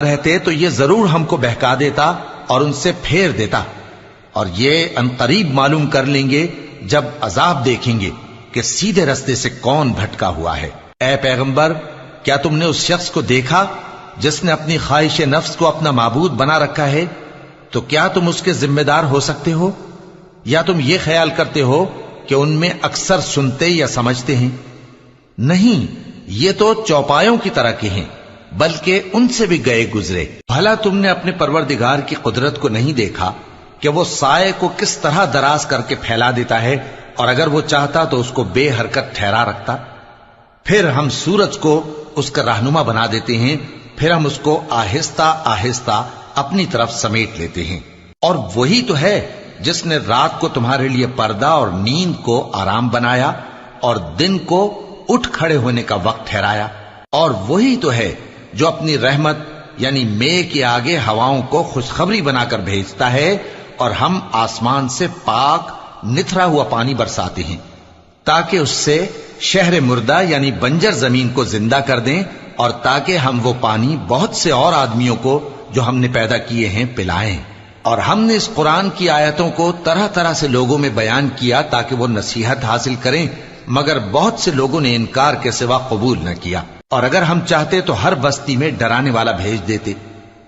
رہتے تو یہ ضرور ہم کو بہکا دیتا اور ان سے پھیر دیتا، اور یہ انقریب معلوم کر لیں گے جب عذاب دیکھیں گے کہ سیدھے رستے سے کون بھٹکا ہوا ہے۔ اے پیغمبر، کیا تم نے اس شخص کو دیکھا جس نے اپنی خواہش نفس کو اپنا معبود بنا رکھا ہے؟ تو کیا تم اس کے ذمہ دار ہو سکتے ہو؟ یا تم یہ خیال کرتے ہو کہ ان میں اکثر سنتے یا سمجھتے ہیں؟ نہیں، یہ تو چوپایوں کی طرح کے ہیں، بلکہ ان سے بھی گئے گزرے۔ بھلا تم نے اپنے پروردگار کی قدرت کو نہیں دیکھا کہ وہ سائے کو کس طرح دراز کر کے پھیلا دیتا ہے، اور اگر وہ چاہتا تو اس کو بے حرکت ٹھہرا رکھتا؟ پھر ہم سورج کو اس کا رہنما بنا دیتے ہیں، پھر ہم اس کو آہستہ آہستہ اپنی طرف سمیٹ لیتے ہیں۔ اور وہی تو ہے جس نے رات کو تمہارے لیے پردہ اور نیند کو آرام بنایا اور دن کو اٹھ کھڑے ہونے کا وقت ٹھہرایا، اور وہی تو ہے جو اپنی رحمت یعنی مے کے آگے ہواؤں کو خوشخبری بنا کر بھیجتا ہے، اور ہم آسمان سے پاک نتھرا ہوا پانی برساتے ہیں تاکہ اس سے شہر مردہ یعنی بنجر زمین کو زندہ کر دیں، اور تاکہ ہم وہ پانی بہت سے اور آدمیوں کو جو ہم نے پیدا کیے ہیں پلائیں۔ اور ہم نے اس قرآن کی آیتوں کو طرح طرح سے لوگوں میں بیان کیا تاکہ وہ نصیحت حاصل کریں، مگر بہت سے لوگوں نے انکار کے سوا قبول نہ کیا۔ اور اگر ہم چاہتے تو ہر بستی میں ڈرانے والا بھیج دیتے،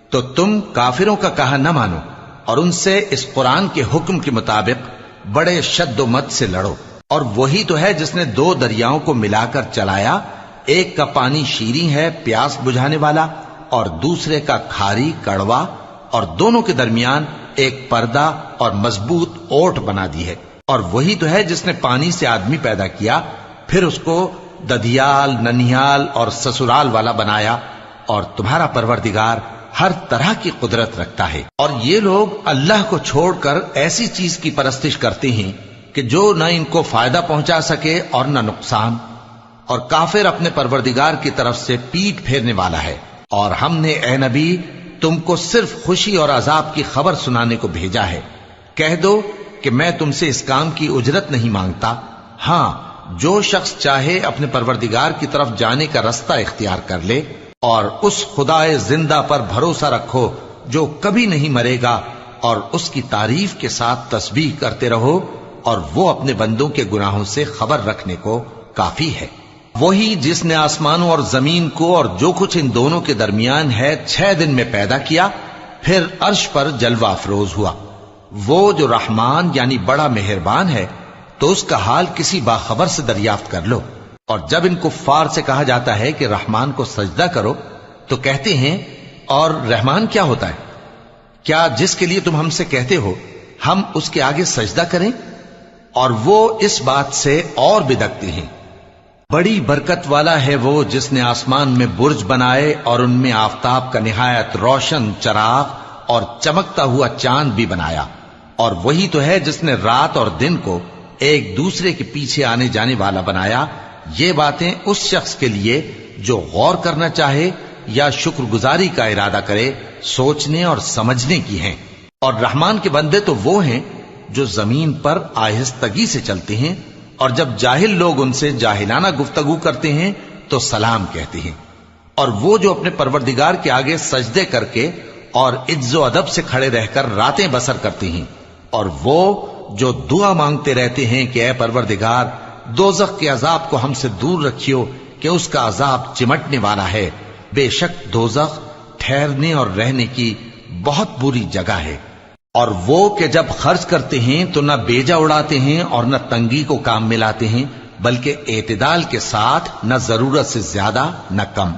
تو تم کافروں کا کہا نہ مانو اور ان سے اس قرآن کے حکم کے مطابق بڑے شد و مت سے لڑو۔ اور وہی تو ہے جس نے دو دریاؤں کو ملا کر چلایا، ایک کا پانی شیریں ہے پیاس بجھانے والا، اور دوسرے کا کھاری کڑوا، اور دونوں کے درمیان ایک پردہ اور مضبوط اوٹ بنا دی ہے۔ اور وہی تو ہے جس نے پانی سے آدمی پیدا کیا، پھر اس کو ددھیال، ننھیال اور سسرال والا بنایا، اور تمہارا پروردگار ہر طرح کی قدرت رکھتا ہے۔ اور یہ لوگ اللہ کو چھوڑ کر ایسی چیز کی پرستش کرتے ہیں کہ جو نہ ان کو فائدہ پہنچا سکے اور نہ نقصان، اور کافر اپنے پروردگار کی طرف سے پیٹ پھیرنے والا ہے۔ اور ہم نے اے نبی تم کو صرف خوشی اور عذاب کی خبر سنانے کو بھیجا ہے۔ کہہ دو کہ میں تم سے اس کام کی اجرت نہیں مانگتا، ہاں جو شخص چاہے اپنے پروردگار کی طرف جانے کا رستہ اختیار کر لے، اور اس خدائے زندہ پر بھروسہ رکھو جو کبھی نہیں مرے گا، اور اس کی تعریف کے ساتھ تسبیح کرتے رہو، اور وہ اپنے بندوں کے گناہوں سے خبر رکھنے کو کافی ہے۔ وہی جس نے آسمانوں اور زمین کو اور جو کچھ ان دونوں کے درمیان ہے 6 دن میں پیدا کیا، پھر عرش پر جلوہ افروز ہوا۔ وہ جو رحمان یعنی بڑا مہربان ہے، تو اس کا حال کسی باخبر سے دریافت کر لو۔ اور جب ان کفار سے کہا جاتا ہے کہ رحمان کو سجدہ کرو، تو کہتے ہیں اور رحمان کیا ہوتا ہے؟ کیا جس کے لیے تم ہم سے کہتے ہو ہم اس کے آگے سجدہ کریں؟ اور وہ اس بات سے اور بدکتے ہیں۔ بڑی برکت والا ہے وہ جس نے آسمان میں برج بنائے اور ان میں آفتاب کا نہایت روشن چراغ اور چمکتا ہوا چاند بھی بنایا۔ اور وہی تو ہے جس نے رات اور دن کو ایک دوسرے کے پیچھے آنے جانے والا بنایا۔ یہ باتیں اس شخص کے لیے جو غور کرنا چاہے یا شکر گزاری کا ارادہ کرے سوچنے اور سمجھنے کی ہیں۔ اور رحمان کے بندے تو وہ ہیں جو زمین پر آہستگی سے چلتے ہیں، اور جب جاہل لوگ ان سے جاہلانہ گفتگو کرتے ہیں تو سلام کہتے ہیں۔ اور وہ جو اپنے پروردگار کے آگے سجدے کر کے اور عز و ادب سے کھڑے رہ کر راتیں بسر کرتے ہیں، اور وہ جو دعا مانگتے رہتے ہیں کہ اے پروردگار دوزخ کے عذاب کو ہم سے دور رکھیو کہ اس کا عذاب چمٹنے والا ہے۔ بے شک دوزخ ٹھہرنے اور رہنے کی بہت بری جگہ ہے۔ اور وہ کہ جب خرچ کرتے ہیں تو نہ بیجا اڑاتے ہیں اور نہ تنگی کو کام میں لاتے ہیں، بلکہ اعتدال کے ساتھ، نہ ضرورت سے زیادہ نہ کم۔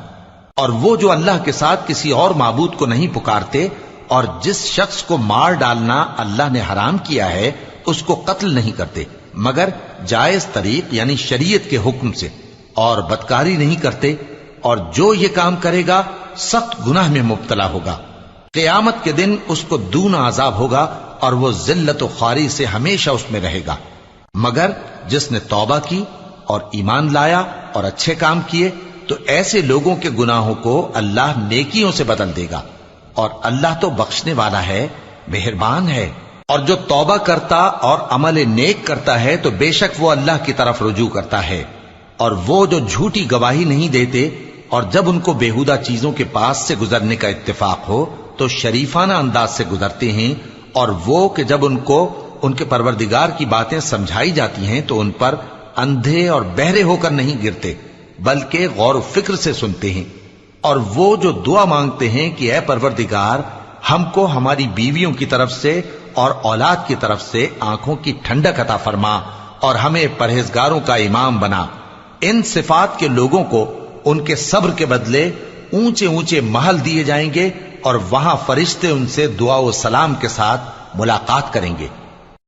اور وہ جو اللہ کے ساتھ کسی اور معبود کو نہیں پکارتے، اور جس شخص کو مار ڈالنا اللہ نے حرام کیا ہے اس کو قتل نہیں کرتے مگر جائز طریق یعنی شریعت کے حکم سے، اور بدکاری نہیں کرتے، اور جو یہ کام کرے گا سخت گناہ میں مبتلا ہوگا۔ قیامت کے دن اس کو دونا عذاب ہوگا، اور وہ ذلت و خواری سے ہمیشہ اس میں رہے گا۔ مگر جس نے توبہ کی اور ایمان لایا اور اچھے کام کیے تو ایسے لوگوں کے گناہوں کو اللہ نیکیوں سے بدل دے گا، اور اللہ تو بخشنے والا ہے، مہربان ہے۔ اور جو توبہ کرتا اور عمل نیک کرتا ہے تو بے شک وہ اللہ کی طرف رجوع کرتا ہے۔ اور وہ جو جھوٹی گواہی نہیں دیتے اور جب ان کو بےہودہ چیزوں کے پاس سے گزرنے کا اتفاق ہو تو شریفانہ انداز سے گزرتے ہیں، اور وہ کہ جب ان کو ان کے پروردگار کی باتیں سمجھائی جاتی ہیں تو ان پر اندھے اور بہرے ہو کر نہیں گرتے بلکہ غور و فکر سے سنتے ہیں۔ اور وہ جو دعا مانگتے ہیں کہ اے پروردگار ہم کو ہماری بیویوں کی طرف سے اور اولاد کی طرف سے آنکھوں کی ٹھنڈک عطا فرما اور ہمیں پرہیزگاروں کا امام بنا، ان صفات کے لوگوں کو ان کے صبر کے بدلے اونچے اونچے محل دیے جائیں گے، اور وہاں فرشتے ان سے دعا و سلام کے ساتھ ملاقات کریں گے،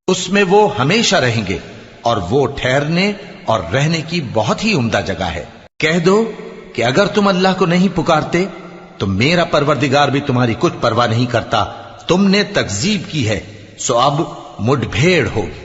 اس میں وہ ہمیشہ رہیں گے، اور وہ ٹھہرنے اور رہنے کی بہت ہی عمدہ جگہ ہے۔ کہہ دو کہ اگر تم اللہ کو نہیں پکارتے تو میرا پروردگار بھی تمہاری کچھ پرواہ نہیں کرتا، تم نے تکذیب کی ہے سو اب مڈ بھیڑ ہوگی۔